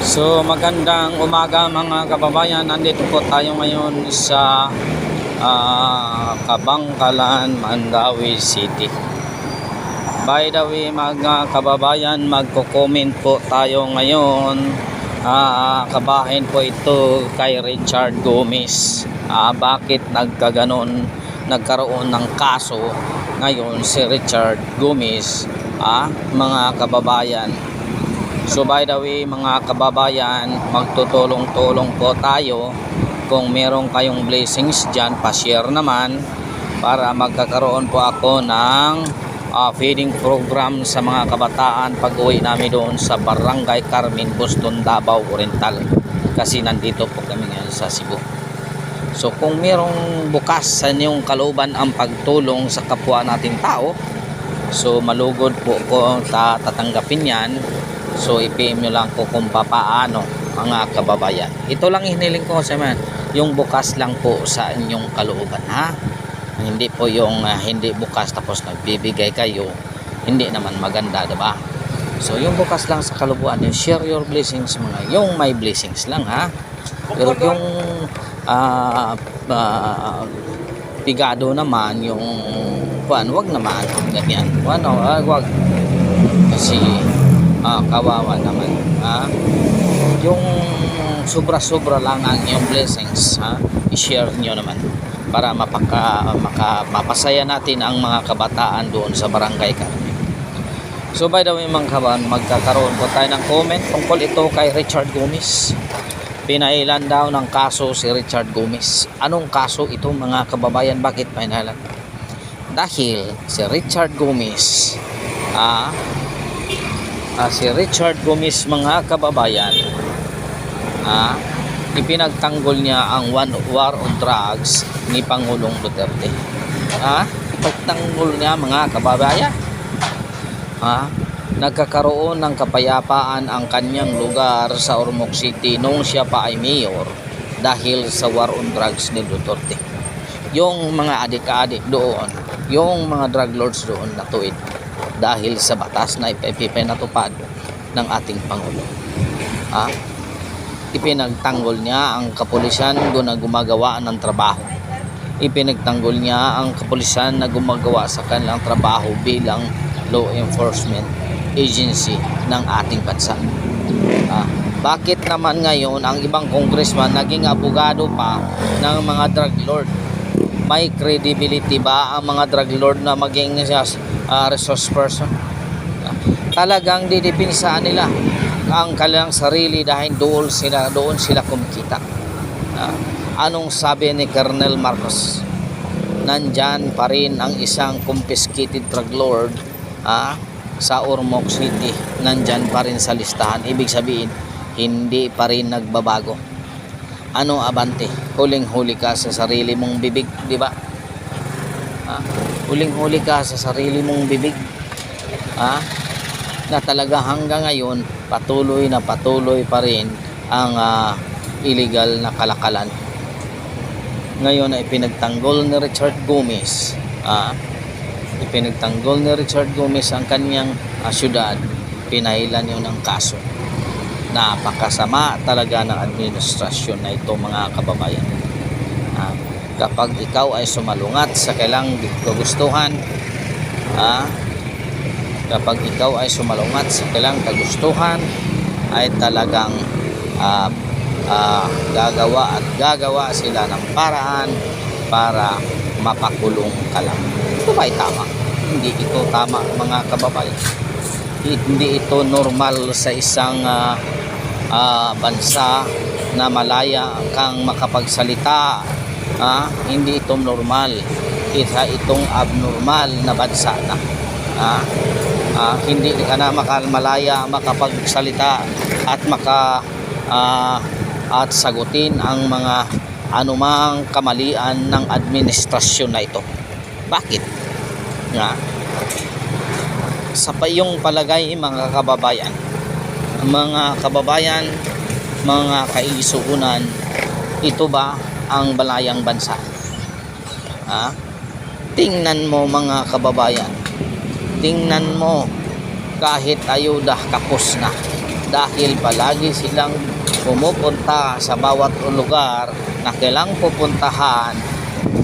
So magandang umaga mga kababayan. Nandito po tayo ngayon sa Kabangkalan, Mandawi City. By the way mga kababayan, magko-comment po tayo ngayon. Kabahin po ito kay Richard Gomez. Bakit nagkaroon ng kaso ngayon si Richard Gomez, mga kababayan. So by the way mga kababayan, magtutulong-tulong po tayo. Kung meron kayong blessings dyan, pa-share naman para magkakaroon po ako ng feeding program sa mga kabataan pag uwi namin doon sa Barangay Carmen, Boston, Davao Oriental, kasi nandito po kami ngayon sa Cebu. So kung merong bukas sa inyong kalooban ang pagtulong sa kapwa nating tao, so malugod po ko tatanggapin yan. So i-PM nyo lang po kung papaano mga kababayan. Ito lang hiniling ko sa mga, yung bukas lang po sa inyong kalooban, hindi po yung hindi bukas tapos nagbibigay kayo, hindi naman maganda, diba? So yung bukas lang sa kalooban, yung share your blessings mga, yung may blessings lang, pero yung pigado naman, yung wag naman ganyan, wag kasi kawawa naman, yung sobra-sobra lang ang iyong blessings, i-share nyo naman para mapasaya natin ang mga kabataan doon sa Barangay Carmen. So by the way mga kabataan, magkakaroon po tayo ng comment tungkol ito kay Richard Gomez. Pinailan daw ng kaso si Richard Gomez. Anong kaso ito mga kababayan? Bakit pinailan? Dahil si Richard Gomez, si Richard Gomez mga kababayan, ipinagtanggol niya ang war on drugs ni Pangulong Duterte. Ipagtanggol niya mga kababayan. Nagkakaroon ng kapayapaan ang kanyang lugar sa Ormoc City nung siya pa ay mayor dahil sa war on drugs ni Duterte. Yung mga adik-adik doon, yung mga drug lords doon natuid dahil sa batas na ipinatupad ng ating Pangulo. Ipinagtanggol niya ang kapulisan doon na gumagawa ng trabaho. Ipinagtanggol niya ang kapulisan na gumagawa sa kanilang trabaho bilang law enforcement agency ng ating bansa. Bakit naman ngayon ang ibang congressman naging abogado pa ng mga drug lord? May credibility ba ang mga drug lord na maging resource person? Talagang didepinsaan nila ang kanilang sarili dahil doon sila kumikita. Anong sabi ni Colonel Marcos? Nandyan pa rin ang isang confiscated drug lord sa Ormoc City. Nandyan pa rin sa listahan. Ibig sabihin hindi pa rin nagbabago. Ano abante? Huling-huli ka sa sarili mong bibig, di ba? Huling-huli ka sa sarili mong bibig, na talaga hanggang ngayon patuloy pa rin ang illegal na kalakalan. Ngayon ay pinagtanggol ni Richard Gomez, ang kanyang syudad. Pinailan yun ng kaso. Napakasama talaga ng administrasyon na ito mga kababayan. Kapag ikaw ay sumalungat sa kailang kagustuhan, ay talagang gagawa sila ng paraan para mapakulong ka lang. Ito ba ay tama? Hindi ito tama mga kababayan. Hindi ito normal sa isang bansa na malaya kang makapagsalita. Hindi ito normal. Itong abnormal na bansa na. Hindi ka na malaya makapagsalita at at sagutin ang mga anumang kamalian ng administrasyon na ito. Bakit? Sa payong palagay mga kababayan, mga kaisuunan, ito ba ang balayang bansa? Tingnan mo mga kababayan, tingnan mo, kahit ayuda kapos na dahil palagi silang pumupunta sa bawat lugar na kailang pupuntahan,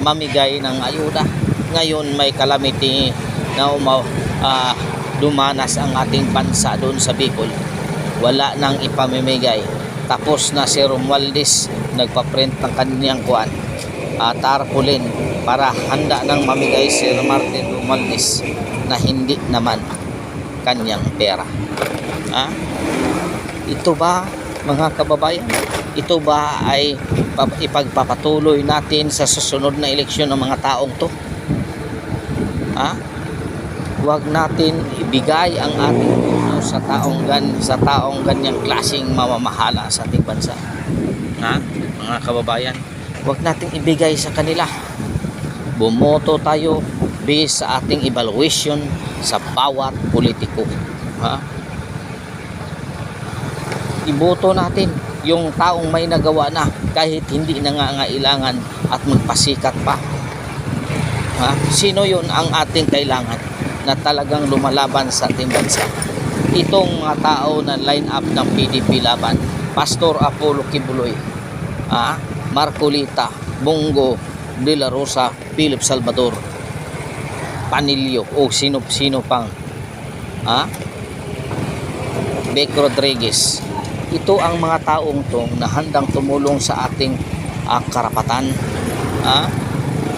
mamigay ng ayuda. Ngayon may calamity na dumanas ang ating bansa doon sa Bicol. Wala nang ipamimigay. Tapos na si Romualdez nagpa-print ng kanyang tarpaulin para handa nang mamigay si Martin Romualdez na hindi naman kanyang pera. Ito ba, mga kababayan, ito ba ay ipagpapatuloy natin sa susunod na eleksyon ng mga taong to? Huwag natin ibigay ang ating puso sa taong ganyang klaseng mamamahala sa ating bansa. Mga kababayan, huwag nating ibigay sa kanila. Bumoto tayo based sa ating evaluation sa bawat politiko. Iboto natin yung taong may nagawa na kahit hindi nangangailangan at magpasikat pa. Sino yun ang ating kailangan na talagang lumalaban sa ating bansa? Itong mga tao na line up ng PDP laban, Pastor Apollo Kibuloy, Marcolita, Bongo, De La Rosa, Philip Salvador, Panilio, o sino pang Beck Rodriguez. Ito ang mga taong to na handang tumulong sa ating karapatan.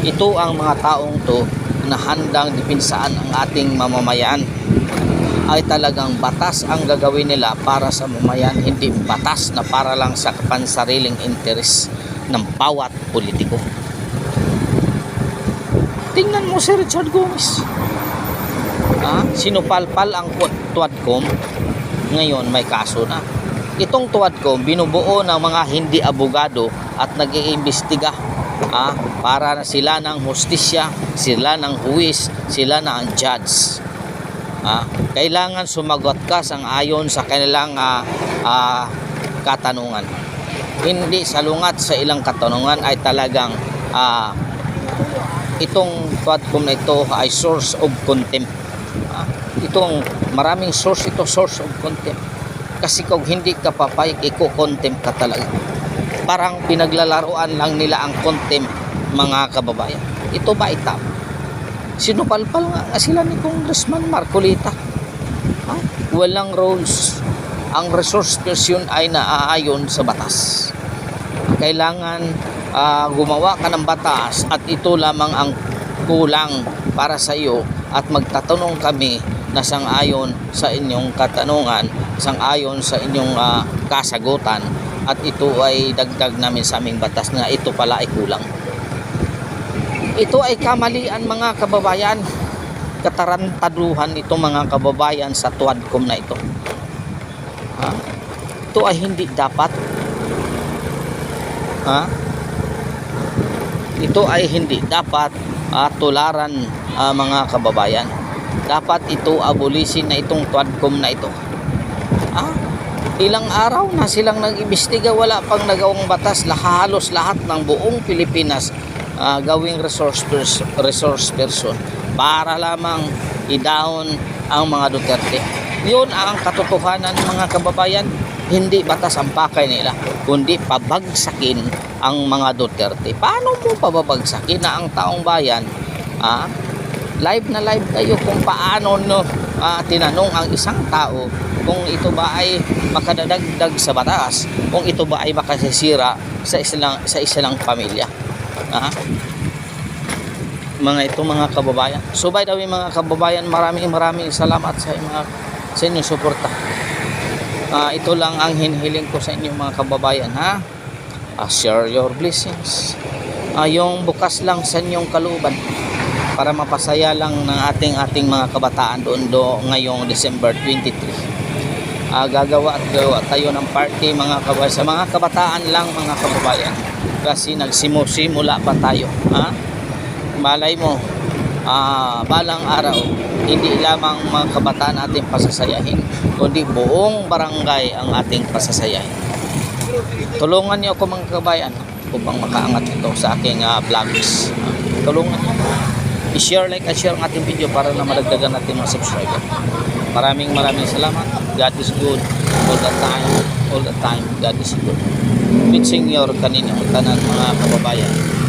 Ito ang mga taong to na handang dipinsaan ang ating mamamayan. Ay talagang batas ang gagawin nila para sa mamamayan, hindi batas na para lang sa pansariling interes ng bawat politiko. Tingnan mo si Richard Gomez. Sinupalpal ang Tuadcom, ngayon may kaso na. Itong Tuadcom binubuo ng mga hindi abogado at nag-iimbestiga para na sila ng hustisya, sila ng huwis, sila na ang judge. Kailangan sumagot ka sang-ayon sa kanilang katanungan. Hindi salungat sa ilang katanungan ay talagang itong Tuadcom na ito ay source of contempt. Itong maraming source of contempt. Kasi kung hindi ka papayag, iko-contempt ka talaga. Parang pinaglalaruan lang nila ang contempt, mga kababayan. Ito ba itap? Sinupalpal nga sila ni Congressman Marcolita. Walang rules. Ang resource person ay naaayon sa batas. Kailangan gumawa ka ng batas at ito lamang ang kulang para sa iyo at magtatanong kami na sang-ayon sa inyong katanungan, sang-ayon sa inyong kasagutan, at ito ay dagdag namin sa aming batas na ito pala ay kulang. Ito ay kamalian, mga kababayan, katarantaduhan ito, mga kababayan, sa Tuadcom na ito. Ito ay hindi dapat. Ito ay hindi dapat tularan, mga kababayan. Dapat ito abulisin na itong Tuadcom na ito. Ilang araw na silang nag-imbestiga, wala pang nagawang batas. Halos lahat ng buong Pilipinas gawing resource person para lamang i-down ang mga Duterte. Yun ang katotohanan, mga kababayan. Hindi batas ang pakay nila, kundi pabagsakin ang mga Duterte. Paano mo pababagsakin na ang taong bayan? Live na live tayo kung paano tinanong ang isang tao kung ito ba ay makadadagdag sa batas, kung ito ba ay makasisira sa isang pamilya. Mga kababayan. So by the way, mga kababayan, maraming salamat sa inyong suporta. Ito lang ang hinihiling ko sa inyo, mga kababayan, share your blessings. Yung bukas lang sa inyong kalooban para mapasaya lang ng ating mga kabataan doon ngayong December 23. Gagawa tayo ng party, mga kababayan, sa mga kabataan lang, mga kababayan, kasi nagsimula pa tayo. Malay mo, balang araw, hindi lamang mga kabataan ating pasasayahin, kundi buong barangay ang ating pasasayahin. Tulungan niyo ako, mga kababayan, upang makaangat ito sa aking vlogs. Tulungan niyo. i-share, like at share ang ating video para na madagdagan natin mga subscriber. Maraming salamat. God is good all the time. All the time, God is good. With senior kanina, tanan mga kababayan.